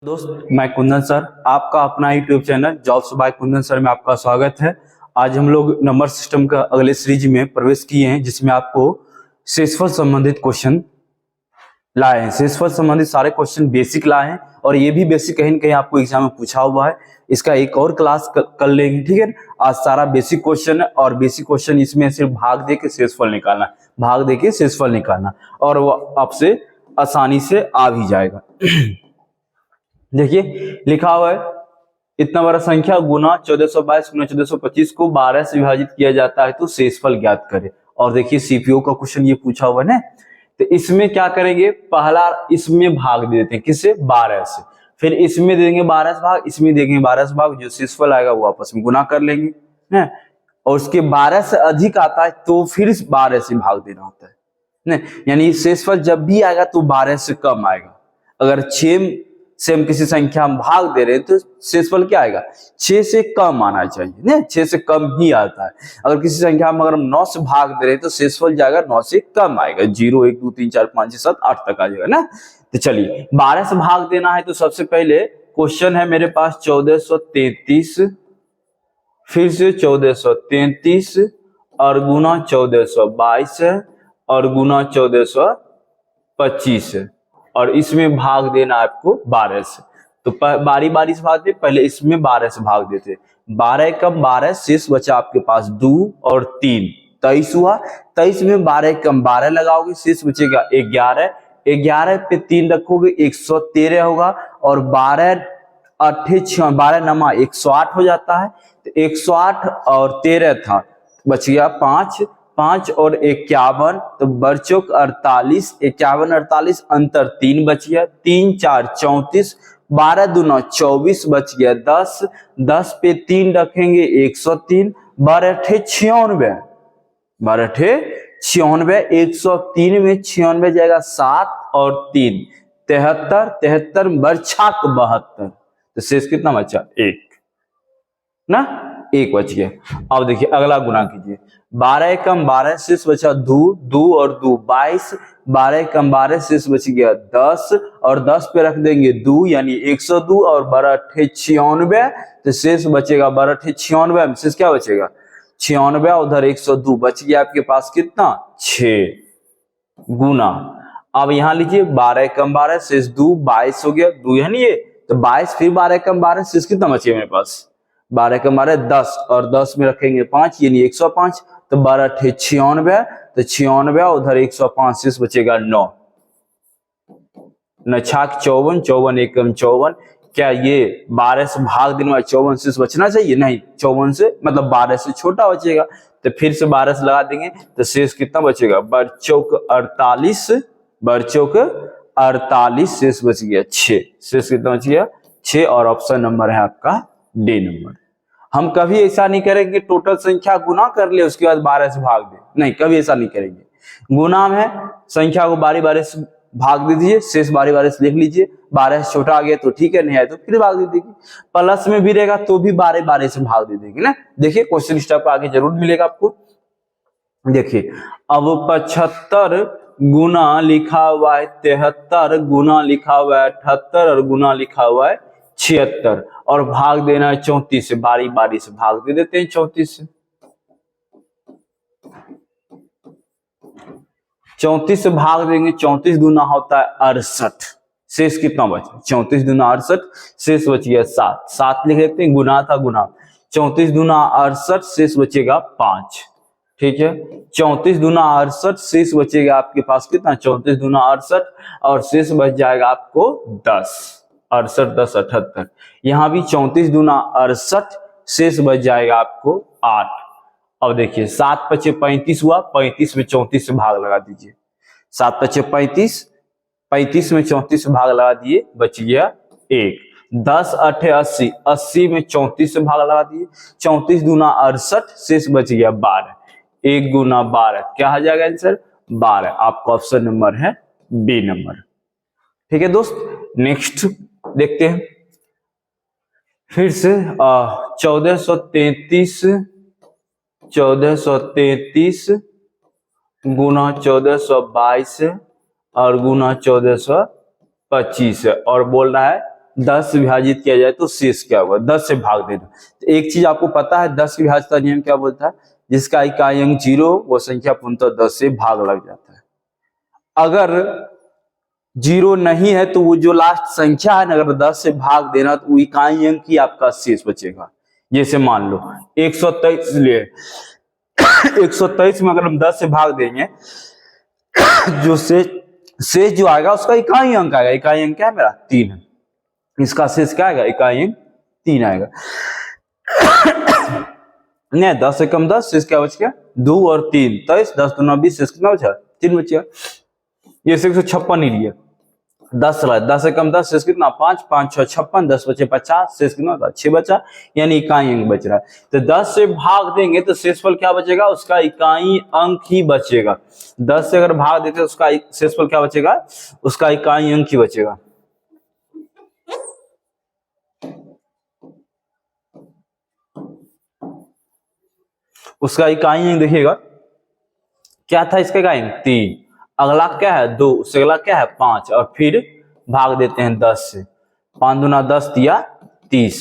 दोस्त, मैं कुंदन सर, आपका अपना YouTube channel jobs by Kundan sir में आपका स्वागत है। आज हम लोग नंबर सिस्टम का अगले सीरीज में प्रवेश किए हैं, जिसमें आपको शेषफल संबंधित क्वेश्चन लाए हैं। शेषफल संबंधित सारे क्वेश्चन बेसिक लाए हैं और ये भी बेसिक कहीं न कहीं आपको एग्जाम में पूछा हुआ है। इसका एक और क्लास कर लेंगे, ठीक है। आज सारा बेसिक क्वेश्चन है और बेसिक क्वेश्चन इसमें सिर्फ भाग दे के शेषफल निकालना, भाग दे के शेषफल निकालना और वो आपसे आसानी से आ भी जाएगा। देखिए लिखा हुआ है, इतना बड़ा संख्या गुना 1422 गुना 1425 को 12 से विभाजित किया जाता है तो शेषफल ज्ञात करें। और देखिए सीपीओ का क्वेश्चन ये पूछा हुआ है ना, तो इसमें क्या करेंगे, पहला इसमें भाग दे देते हैं, किससे, 12 से। फिर इसमें देंगे 12 से भाग, इसमें देंगे 12 से भाग, जो शेषफल आएगा वो आपस में गुना कर लेंगे ना। और उसके 12 से अधिक आता है तो फिर 12 से भाग देना होता है ना। यानी शेषफल जब भी आएगा तो 12 से कम आएगा। अगर 6 से हम किसी संख्या में भाग दे रहे हैं तो शेषफल क्या आएगा, 6 से कम आना चाहिए ना, 6 से कम ही आता है। अगर किसी संख्या में अगर हम 9 से भाग दे रहे हैं तो शेषफल जाएगा 9 से कम आएगा, 0 1 2 3 4 5 6 7 8 तक आ जाएगा ना। तो चलिए 12 से भाग देना है तो सबसे पहले क्वेश्चन है मेरे पास 1433, फिर से 1433 और गुना 1422 है और गुना 1425 है और इसमें भाग देना आपको 12 से। तो बारी बारी से भाग दे, पहले इसमें 12 से भाग देते, 12 कम 12, शेष बचा आपके पास 2 और 3, 23 हुआ। 23 में 12 कम 12 लगाओगे, शेष बचेगा 11, 11 पे 3 रखोगे 113 होगा और 12 8 6 12 नमा 108 हो जाता है। तो 108 और 13 था, बच गया 5, 5 और 51 तो बरचौक 48, 51 48 अंतर 3 बच गया, 3 4 34, 12 दूना 24 बच गया 10, 10 पे 3 रखेंगे 103, 12 अठे 96, 12 अठे 96, 103 में 96 जाएगा 7 और 3 73, 73 बरछाक 72, तो शेष कितना बचा, 1 ना, 1 बच गया। अब देखिए अगला गुना कीजिए, 12 कम 12 शेष बचा 2, 2 और 2 22, 12 कम 12 शेष बच गया 10 और 10 पे रख देंगे 2 यानी 102 और 12 अठे 96, तो शेष बचेगा 12 अठे 96 में शेष क्या बचेगा, 96, उधर 102 बच गया आपके पास कितना, 6 गुना। अब यहां लीजिए 12 कम 12 शेष 2, 22 हो गया, 2 यानी ये, तो 22 फिर 12 कम 12 शेष कितना बचे मेरे पास, 12 कम 12 10 और 10 में रखेंगे 5 यानी 105, तो 12 अठे 96, तो 96 उधर 105 शेष बचेगा 9, 9 छाक 54, 54 एकम 54। क्या ये 12 से भाग देने वाला 54 शेष बचना चाहिए, नहीं, 54 से मतलब 12 से छोटा बचेगा, तो फिर से 12 से लगा देंगे तो शेष कितना बचेगा, बरचौक 48, बरचौक 48 शेष बच गया 6, शेष कितना बच गया 6 और ऑप्शन नंबर है आपका डी नंबर। हम कभी ऐसा नहीं करेंगे टोटल संख्या गुना कर ले उसके बाद 12 से भाग दे, नहीं, कभी ऐसा नहीं करेंगे। गुना में संख्या को बारी बारी से भाग दे दीजिए, शेष बारी बारी से लिख लीजिए, 12 से छोटा आ गया तो ठीक है, नहीं आया तो फिर भाग दे देगी। प्लस में भी रहेगा तो भी बारी बारी से भाग दे देगी ना। देखिए क्वेश्चन स्टेप आगे जरूर मिलेगा आपको। देखिए अब 75 गुना लिखा हुआ है 73, गुना लिखा हुआ है 78 और गुना लिखा हुआ है 76 और भाग देना है 34 से, बारी बारी से भाग दे देते हैं 34 से। 34 से भाग देंगे, 34 दूना होता है 68, शेष कितना बचा, 34 दूना 68, शेष बच गया 7, 7 लिख देते हैं, गुना था गुना, 34 दूना 68 शेष बचेगा 5, ठीक है। 34 दूना 68 शेष बचेगा आपके पास कितना, 34 दूना 68 और शेष बच जाएगा आपको 10, 68 10 78। यहां भी 34 दूना 68 शेष बच जाएगा आपको 8। अब देखिए 7 पचे 35 हुआ, 35 में 34 से भाग लगा दीजिए, 7 पचे 35, 35 में 34 से भाग लगा दिए, बच गया 1, 10 अठे 80, 80 में 34 से भाग लगा दिए, 34 दूना 68 शेष बच गया 12, 1 गुना 12 क्या आ जाएगा आंसर, 12। आपका ऑप्शन नंबर है बी नंबर, ठीक है दोस्त। नेक्स्ट देखते हैं फिर से 1433 गुना 1422 और गुना 1425 और बोल रहा है 10 विभाजित किया जाए तो शेष क्या होगा, 10 से भाग देना। तो एक चीज आपको पता है 10 की विभाज्यता नियम क्या बोलता है, जिसका इकाई अंक 0 वो संख्या पूर्णतः 10 से भाग लग जाता है। अगर 0 नहीं है तो वो जो लास्ट संख्या है ना, अगर 10 से भाग देना तो वो इकाई अंक ही आपका शेष बचेगा। जैसे मान लो 123 लिए 123 में अगर हम 10 से भाग देंगे जो शेष जो आएगा उसका इकाई अंक आएगा। इकाई अंक क्या है मेरा 3 है, इसका शेष क्या आएगा, इकाई अंक 3 आएगा। नहीं 10 से कम 10, शेष क्या बच गया 2 और 3 23, 10 दूना 20, शेष कितना बचा 3 बच गया। ये 156 ही लिए 10 रहा, 10 से कम 10, शेष कितना 5, 5 6 56, 10 बचे 50, शेष कितना होता 6 बचा, यानी इकाई अंक बच रहा है। तो 10 से भाग देंगे तो शेषफल क्या बचेगा, उसका इकाई अंक ही बचेगा। 10 से अगर भाग देते तो उसका शेषफल क्या बचेगा, उसका इकाई अंक ही बचेगा। उसका इकाई अंक देखिएगा क्या था, इसका इकाई अंक 3, अगला क्या है 2, उससे अगला क्या है 5, और फिर भाग देते हैं 10 से। 5 दूना 10 दिया 30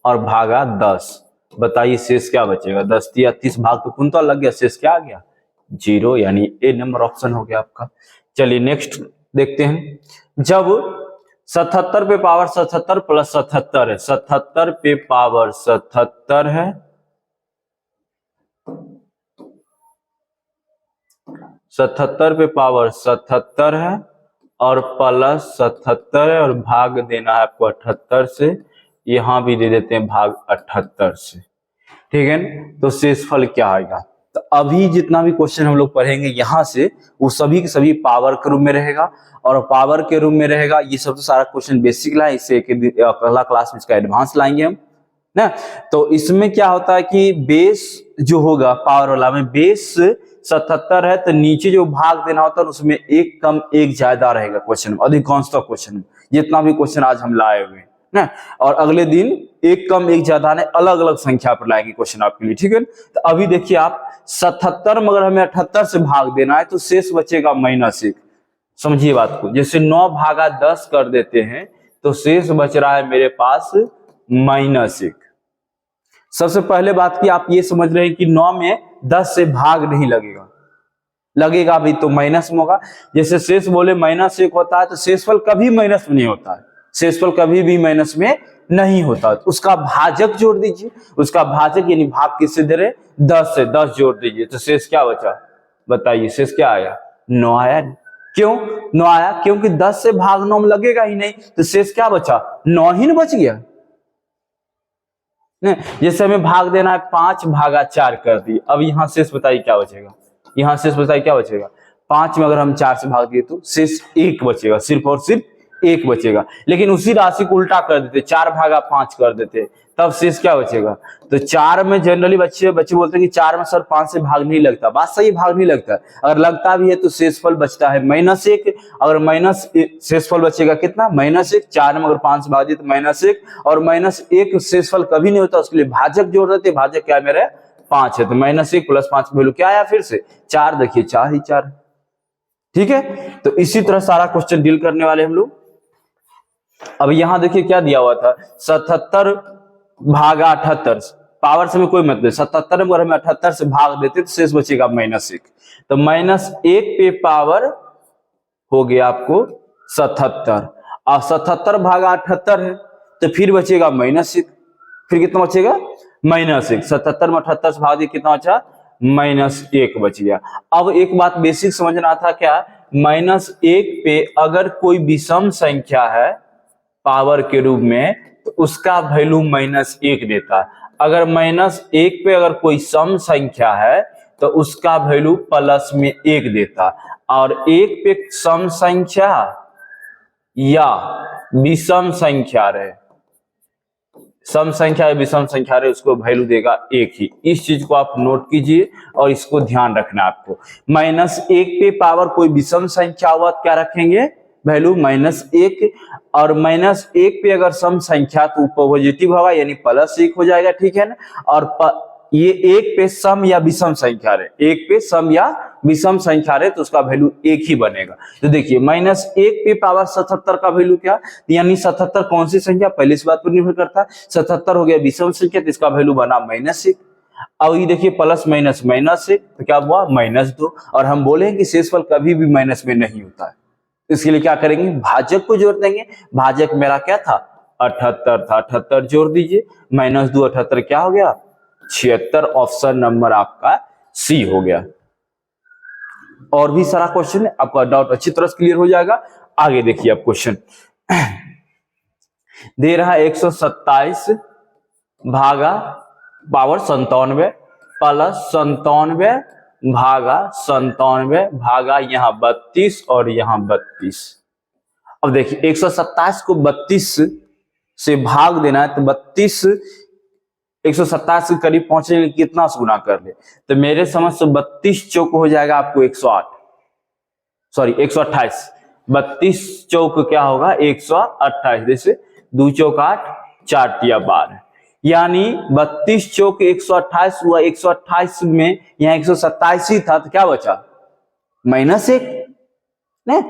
और भागा 10। बताइए शेष क्या बचेगा, 10 दिया 30 भाग तो पूर्णतः लग गया, शेष क्या आ गया 0, यानी ए नंबर ऑप्शन हो गया आपका। चलिए नेक्स्ट देखते हैं। जब 77 पे पावर 77 प्लस 77 है, 77 पे पावर 77 है, 77 पे पावर 77 है और प्लस 77 है और भाग देना है आपको 78 से, यहां भी दे देते हैं भाग 78 से, ठीक है ना। तो शेषफल क्या आएगा, तो अभी जितना भी क्वेश्चन हम लोग पढ़ेंगे यहां से वो सभी के सभी पावर के रूप में रहेगा, और पावर के रूप में रहेगा। ये सब तो सारा क्वेश्चन बेसिक ला है, इससे पहला क्लास में इसका एडवांस लाएंगे हम ना। तो इसमें क्या होता है कि बेस जो होगा पावर वाला में बेस 77 है, तो नीचे जो भाग देना होता है उसमें एक कम एक ज्यादा रहेगा क्वेश्चन में, अधिकांशतः क्वेश्चन में जितना भी क्वेश्चन आज हम लाए हुए ना। और अगले दिन एक कम एक ज्यादा ने अलग अलग संख्या पर लाएंगे क्वेश्चन आपके लिए, ठीक है। तो अभी देखिए आप 77 में अगर हमें 78 से भाग देना है तो शेष बचेगा -1। समझिए बात को, जैसे 9 भागा 10 कर देते हैं तो शेष बच रहा है मेरे पास -1। सबसे पहले बात की आप ये समझ रहे हैं कि 9 में 10 से भाग नहीं लगेगा, लगेगा भी तो माइनस में होगा। जैसे शेष बोले -1 होता है तो शेषफल कभी माइनस में नहीं होता है, शेषफल कभी भी माइनस में नहीं होता। तो उसका भाजक जोड़ दीजिए, उसका भाजक यानी भाग किससे दे रहे 10 से, 10 जोड़ दीजिए तो शेष क्या बचा, बताइए शेष क्या आया 9 आया। क्यों 9 आया, क्योंकि 10 से भाग 9 में लगेगा ही नहीं, तो शेष क्या बचा 9 ही न बच गया। जैसे हमें भाग देना है 5 भागा 4 कर दी, अब यहां शेष बताइए क्या बचेगा, यहां शेष बताइए क्या बचेगा। 5 में अगर हम 4 से भाग दिए तो शेष 1 बचेगा, सिर्फ और सिर्फ 1 बचेगा। लेकिन उसी राशि को उल्टा कर देते, 4 भागा 5 कर देते, तब शेष क्या बचेगा। तो 4 में जनरली बच्चे बोलते हैं कि 4 में सर 5 से भाग नहीं लगता, बात सही, भाग नहीं लगता। अगर लगता भी है तो शेषफल बचता है -1, अगर माइनस शेषफल बचेगा कितना -1। 4 में अगर 5 से भाग दिए तो -1, और -1 शेषफल कभी नहीं होता, उसके लिए भाजक जोड़ देते, भाजक क्या है मेरे 5 है, तो -1 + 5 वैल्यू क्या आया फिर से 4, देखिए 4 ही 4, ठीक है। तो इसी तरह सारा क्वेश्चन डील करने वाले हम लोग। अब यहां देखिए क्या दिया हुआ था 77 भागा 78, पावर से में कोई मतलब, 77 में अगर हमें 78 से भाग देते तो शेष बचेगा -1, तो -1 पे पावर हो गया आपको 77, और 77 भागा 78 है तो फिर बचेगा -1, फिर कितना बचेगा -1। 77 में 78 से भाग दिया कितना बचा -1 बच गया। अब एक बात बेसिक समझना था क्या, -1 पे अगर कोई विषम संख्या है पावर के रूप में तो उसका वैल्यू -1 देता है। अगर -1 पे अगर कोई सम संख्या है तो उसका वैल्यू +1 देता है। और 1 पे सम संख्या या विषम संख्या रहे, सम संख्या या विषम संख्या रहे, उसको वैल्यू देगा 1 ही। इस चीज को आप नोट कीजिए और इसको ध्यान रखना आपको। -1 पे पावर कोई विषम संख्या हुआ क्या रखेंगे वैल्यू -1, और -1 पे अगर सम संख्या तो पॉजिटिव होगा यानी +1 हो जाएगा, ठीक है ना। और ये एक पे सम या विषम संख्या रहे, एक पे सम या विषम संख्या रहे तो उसका वैल्यू एक ही बनेगा। तो देखिए -1 पे पावर 77 का वैल्यू क्या, यानी 77 कौन सी संख्या, पहले इस बात पर निर्भर करता है। 77 हो गया विषम संख्या तो इसका वैल्यू बना -1। अब ये देखिए प्लस माइनस -1 तो क्या हुआ -2, और हम बोले कि शेषफल कभी भी माइनस में नहीं होता है, इसके लिए क्या करेंगे, भाजक को जोड़ देंगे। भाजक मेरा क्या था 78 था, 78 जोड़ दीजिए, -2 78 क्या हो गया 76। ऑप्शन नंबर आपका सी हो गया। और भी सारा क्वेश्चन है, आपका डाउट अच्छी तरह से क्लियर हो जाएगा। आगे देखिए आप क्वेश्चन दे रहा है 127 भागा पावर 97 प्लस 97 भागा 97 भागा यहाँ 32 और यहाँ 32। अब देखिए 127 को 32 से भाग देना है तो 32 127 के करीब पहुंचने के लिए कितना से गुना कर ले, तो मेरे समझ से 32 चौक हो जाएगा आपको 108, सॉरी 128। 32 चौक क्या होगा 128, जैसे 2 चौक 8 4 तिया 12, यानी 32 चौक 128 हुआ। 128 में यहाँ 127 ही था तो क्या बचा -1, नहीं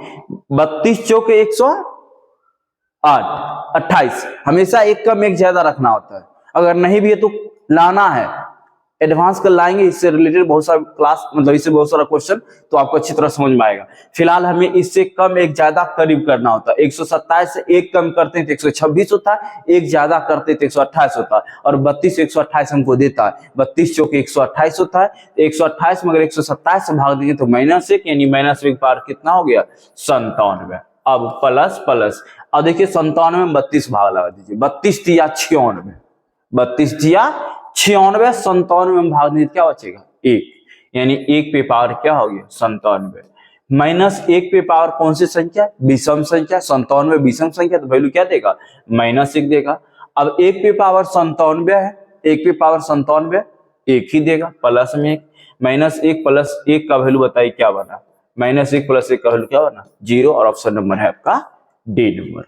32 चौक 108 28, हमेशा एक कम एक ज्यादा रखना होता है। अगर नहीं भी है तो लाना है, एडवांस कर लाएंगे, इससे रिलेटेड बहुत सारा क्लास मतलब इससे बहुत सारा क्वेश्चन तो आपको अच्छी तरह समझ में आएगा। फिलहाल हमें इससे कम एक ज्यादा करीब करना होता है। 127 से एक कम करते हैं तो 126 होता है, एक ज्यादा करते हैं तो 128 होता है, और 32 128 हमको देता है। 32 चौक 128 होता है, 128 में अगर 127 से भाग देंगे तो -1, यानी -1 पावर कितना हो गया 97। अब प्लस प्लस, अब देखिए 97 में 32 भाग लगा दीजिए, 32 तिया 96, 32 तिया 96, 97 में भाग दीजिए क्या बचेगा 1, यानी 1 पे पावर क्या हो गया 97। -1 पे पावर कौन सी संख्या, विषम संख्या, 97 विषम संख्या तो वैल्यू क्या देगा -1 देगा। अब 1 पे पावर 97 है, 1 पे पावर 97 1 ही देगा, प्लस में 1, -1 प्लस 1 का वैल्यू बताइए क्या बना, -1 प्लस 1 का वैल्यू क्या बना 0, और ऑप्शन नंबर है आपका डी नंबर।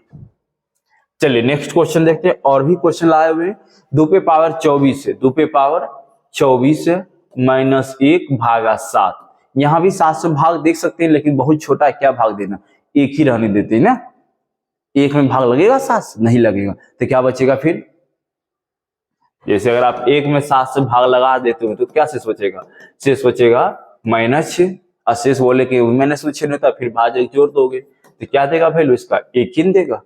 चलिए नेक्स्ट क्वेश्चन देखते हैं। और भी क्वेश्चन लाए हुए हैं। 2 पे पावर 24 है, 2 पे पावर 24 है -1 भागा 7, यहां भी 7 से भाग देख सकते हैं, लेकिन बहुत छोटा है, क्या भाग देना, एक ही रहने देते हैं ना, एक में भाग लगेगा 7 से नहीं लगेगा, तो क्या बचेगा फिर, जैसे अगर आप एक में 7 से भाग लगा देते हो तो क्या शेष बचेगा, शेष बचेगा -6, और शेष बोले कि -6 नहीं होता फिर भाजक जोड़ दोगे तो क्या देगा वैल्यू इसका 1 ही देगा,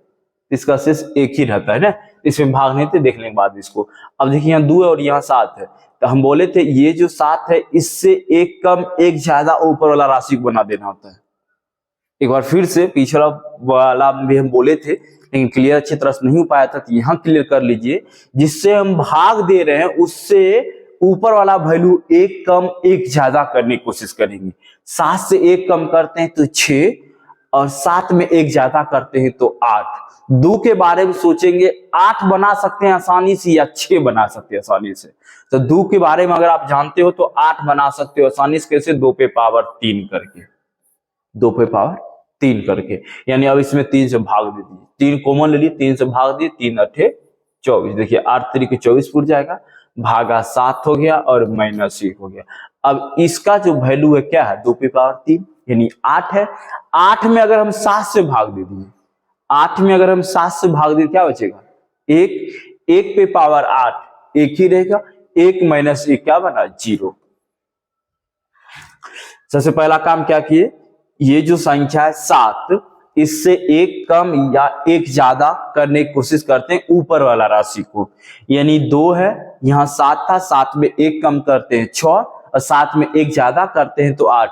इसका शेष 1 ही रहता है ना, इसमें भाग नहीं थे देखने के बाद इसको। अब देखिए यहाँ 2 है और यहाँ 7 है, तो हम बोले थे ये जो 7 है इससे एक कम एक ज्यादा ऊपर वाला राशि को बना देना होता है। एक बार फिर से पिछला वाला भी हम बोले थे लेकिन क्लियर अच्छी तरह से नहीं हो पाया था, तो यहाँ क्लियर कर लीजिए। जिससे हम भाग दे रहे हैं उससे ऊपर वाला वैल्यू एक कम एक ज्यादा करने की कोशिश करेंगे। 7 से एक कम करते हैं तो 6, और 7 में एक ज्यादा करते हैं तो 8। 2 के बारे में सोचेंगे 8 बना सकते हैं आसानी से या 6 बना सकते हैं आसानी से, तो 2 के बारे में अगर आप जानते हो तो 8 बना सकते हो आसानी से, कैसे 2 पे पावर 3 करके, 2 पे पावर 3 करके, यानी अब इसमें 3 से भाग दे दीजिए, 3 कॉमन ले लिए, 3 से भाग दिए, 3 8 24, देखिए 8 3 के 24 फुट जाएगा, भागा 7 हो गया और -1 हो गया। अब इसका जो वैल्यू है क्या है 2 पे पावर 3 यानी 8 है। 8 में अगर हम 7 से भाग दे दिए, 8 में अगर हम 7 से भाग दिए क्या बचेगा 1, 1 पे पावर 8 1 ही रहेगा, 1 - 1 क्या बना 0। सबसे पहला काम क्या किए, ये जो संख्या है 7 इससे एक कम या एक ज्यादा करने की कोशिश करते हैं ऊपर वाला राशि को, यानी 2 है, यहाँ 7 था, 7 में एक कम करते हैं 6, और 7 में एक ज्यादा करते हैं तो 8।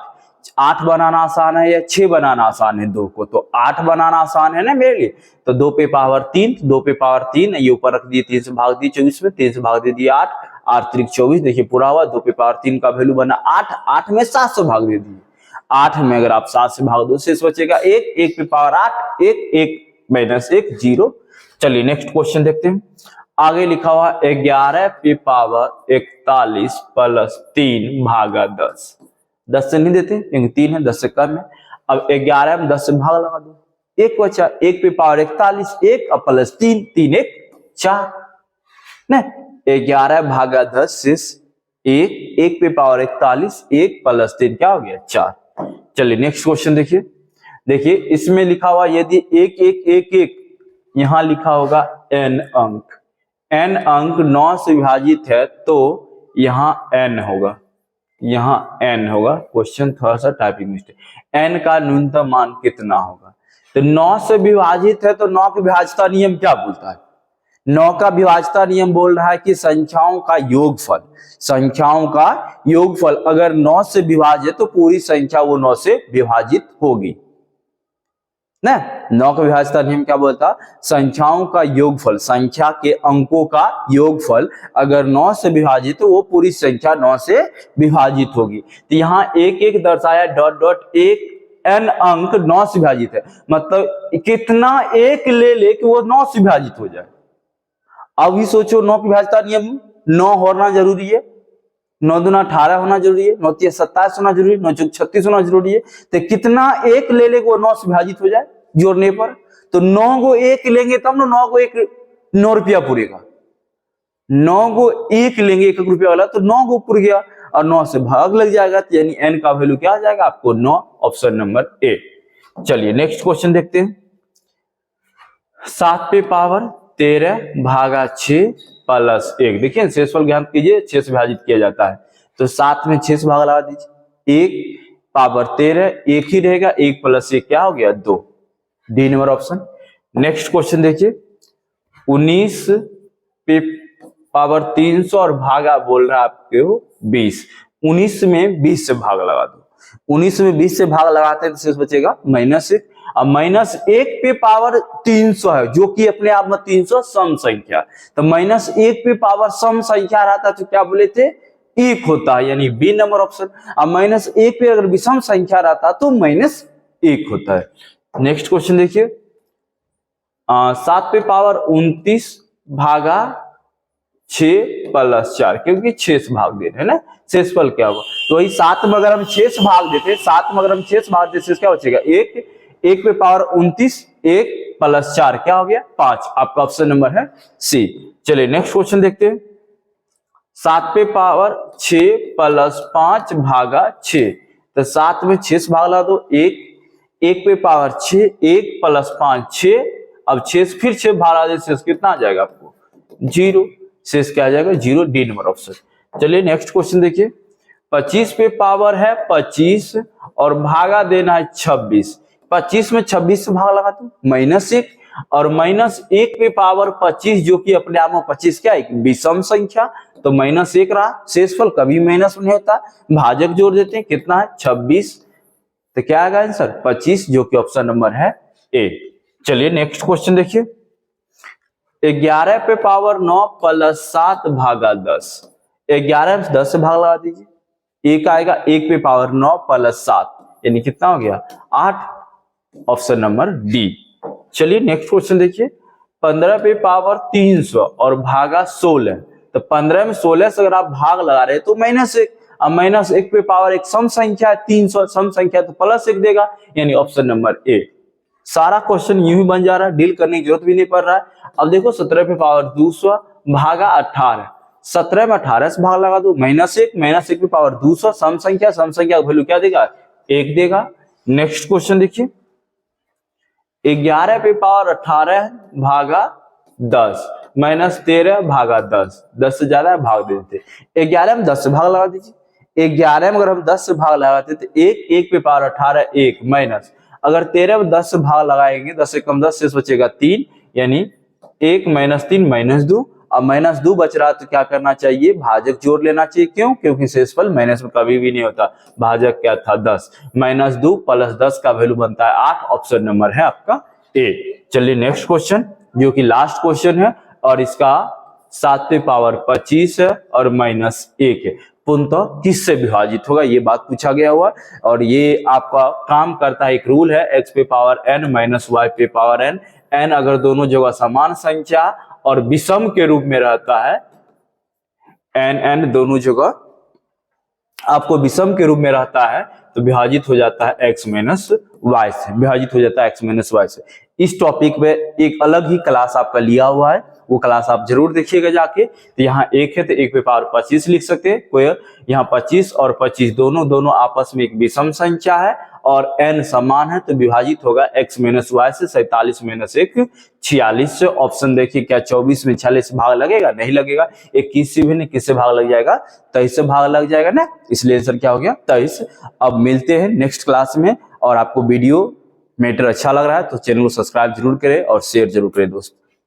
8 बनाना आसान है या 6 बनाना आसान है 2 को, तो 8 बनाना आसान है ना मेरे लिए, तो 2 पे पावर 3, 2 पे पावर 3 ये ऊपर रख दिए, 3 से भाग दिए 24 में, 3 से भाग दे दिए 8, 8 3 24, देखिए पूरा हुआ, 2 पे पावर 3 का वैल्यू बना 8, 8 में 7 से भाग दे दिए, 8 में अगर आप 7 से भाग दो शेष बचेगा 1, 1 पे पावर 8 1, 1 -1 0। चलिए नेक्स्ट क्वेश्चन देखते हैं। आगे लिखा हुआ 11 पे पावर 41 प्लस 3 भागा 10, 10 से नहीं देते क्योंकि 3 है, 10 से कम है। अब 11 में 10 से भाग लगा दो, 1 बचा, 1 पे पावर 41 1 और प्लस 3, 3 1 4 नहीं, 11 भागा 10 शेष 1, 1 पे पावर 41, 1 प्लस 3 क्या हो गया 4। चलिए नेक्स्ट क्वेश्चन देखिए। देखिए इसमें लिखा हुआ यदि 1 1 1 1 यहां लिखा होगा n अंक, n अंक 9 से विभाजित है तो यहाँ n होगा, यहाँ n होगा। क्वेश्चन थोड़ा सा टाइपिंग मिस्टेक, n का न्यूनतम मान कितना होगा। तो 9 से विभाजित है तो 9 की विभाज्यता नियम क्या बोलता है, 9 का विभाज्यता नियम बोल रहा है कि संख्याओं का योगफल, संख्याओं का योगफल अगर 9 से विभाजित तो पूरी संख्या वो 9 से विभाजित होगी ना। 9 का विभाज्यता नियम क्या बोलता, संख्याओं का योगफल, संख्या के अंकों का योगफल अगर 9 से विभाजित तो वो पूरी संख्या 9 से विभाजित होगी। तो यहाँ 1 1 दर्शाया डॉट डॉट, एक n अंक 9 से विभाजित है, मतलब कितना एक ले कि वो 9 से विभाजित हो जाए। अभी सोचो 9 की विभाज्यता नियम 9 होना जरूरी है, 9 दूना 18 होना जरूरी है, 9 तिया 27 होना जरूरी है, 9 चौक 36 होना जरूरी है। तो कितना एक ले वो 9 से विभाजित हो जाए जोड़ने पर। तो 9 को एक लेंगे तब ना 9 को एक 9 रुपया पूरेगा, 9 को एक लेंगे 1 रुपया वाला तो 9 को पूर गया और 9 से भाग लग जाएगा, तो यानी n का वैल्यू क्या आ जाएगा आपको 9, ऑप्शन नंबर ए। चलिए नेक्स्ट क्वेश्चन देखते हैं। 7 पे पावर 13 भागा 6 प्लस 1, देखिए शेषफल ज्ञात कीजिए, 6 से विभाजित किया जाता है तो 7 में 6 से भाग लगा दीजिए, 1 पावर 13 1 ही रहेगा, 1 प्लस 1 क्या हो गया 2, D number option. Next question देखिए। 19 पे पावर 300 और भागा बोल रहा है आपको 20, 19 में 20 से भाग लगा दो, 19 में 20 से भाग लगाते हैं तो शेष बचेगा -1, अब -1 पे पावर 300 है जो कि अपने आप में 300 सम संख्या, तो -1 पे पावर सम संख्या रहता तो क्या बोले थे 1 होता है, यानी बी नंबर ऑप्शन। अब -1 पे अगर विषम संख्या रहता तो -1 होता है। नेक्स्ट क्वेश्चन देखिए। 7 पे पावर 29 भागा 6 प्लस 4, क्योंकि 6 से भाग दे रहे हैं ना, शेषफल क्या होगा, तो वही 7 में अगर हम 6 से भाग देते, 7 में अगर हम 6 से भाग देते क्या बचेगा 1, 1 पे पावर 29, 1 प्लस 4 क्या हो गया 5, आपका ऑप्शन नंबर है सी। चलिए नेक्स्ट क्वेश्चन देखते हैं। 7 पे पावर 6 प्लस 5 भागा 6, तो 7 में 6 से भाग लगा दो, 1 पे पावर 6, 1 प्लस 5 6, अब 6 फिर 6 भाग लगा दे, शेष कितना आ जाएगा आपको 0, शेष क्या आ जाएगा 0, डी नंबर ऑप्शन। चलिए नेक्स्ट क्वेश्चन देखिए। 25 पे पावर है 25 और भागा देना है 26, 25 में 26 से भाग लगा दो -1, और -1 पे पावर 25 जो कि अपने आप में 25 क्या एक विषम संख्या, तो -1 रहा, शेषफल कभी माइनस नहीं होता, भाजक जोड़ देते हैं कितना है 26, तो क्या आएगा आंसर 25 जो कि ऑप्शन नंबर है ए। चलिए नेक्स्ट क्वेश्चन देखिए। 11 पे पावर 9 प्लस 7 भागा 10, 11 में 10 से भाग लगा दीजिए, 1 आएगा, 1 पे पावर 9 प्लस 7 यानी कितना हो गया 8, ऑप्शन नंबर डी। चलिए नेक्स्ट क्वेश्चन देखिए। 15 पे पावर 300 और भागा 16, तो 15 में 16 से अगर आप भाग लगा रहे तो -1, अब -1 पे पावर एक सम संख्या है 300 सम संख्या तो +1 देगा, यानी ऑप्शन नंबर ए। सारा क्वेश्चन यूं ही बन जा रहा है, डील करने की जरूरत भी नहीं पड़ रहा है। अब देखो 17 पे पावर 200 भागा 18, 17 में 18 से भाग लगा दो, -1 पे पावर 200 सम संख्या का वैल्यू क्या देगा 1 देगा। नेक्स्ट क्वेश्चन देखिए। 11 पे पावर 18 भागा 10, -13 भागा 10, 10 से ज्यादा है भाग देते, 11 में 10 से भाग लगा दीजिए, 11 में अगर हम 10 से भाग लगाते तो 1 पे पावर 18 1 माइनस, अगर 13 में 10 से भाग लगाएंगे 10 से कम 10 शेष बचेगा 3, यानी 1 - 3 -2, अब -2 बच रहा तो क्या करना चाहिए भाजक जोड़ लेना चाहिए, क्यों, क्योंकि शेषफल माइनस में कभी भी नहीं होता, भाजक क्या था 10, -2 प्लस 10 का वैल्यू बनता है 8, ऑप्शन नंबर है आपका ए। चलिए नेक्स्ट क्वेश्चन जो कि लास्ट क्वेश्चन है और इसका 7 पे पावर 25 है और -1 है, पूर्णतः किससे विभाजित होगा ये बात पूछा गया हुआ, और ये आपका काम करता है, एक रूल है x पे पावर n माइनस y पे पावर n, n अगर दोनों जगह समान संख्या और विषम के रूप में रहता है, n दोनों जगह आपको विषम के रूप में रहता है तो विभाजित हो जाता है x माइनस y से, विभाजित हो जाता है x माइनस y से। इस टॉपिक में एक अलग ही क्लास आपका लिया हुआ है, वो क्लास आप जरूर देखिएगा जाके। तो यहाँ 1 है तो 1 पे पावर 25 लिख सकते हैं। कोई यहाँ 25 और 25 दोनों आपस में एक विषम संख्या है और n समान है तो विभाजित होगा x माइनस वाई से। 47 माइनस 1 46 से। ऑप्शन देखिए क्या 24 में 46 से भाग लगेगा? नहीं लगेगा। 21 से भी नहीं, किससे भाग लग जाएगा? 23 से भाग लग जाएगा ना, इसलिए आंसर क्या हो गया? 23। अब मिलते हैं नेक्स्ट क्लास में। और आपको वीडियो मैटर अच्छा लग रहा है तो चैनल को सब्सक्राइब जरूर करें और शेयर जरूर करें दोस्त।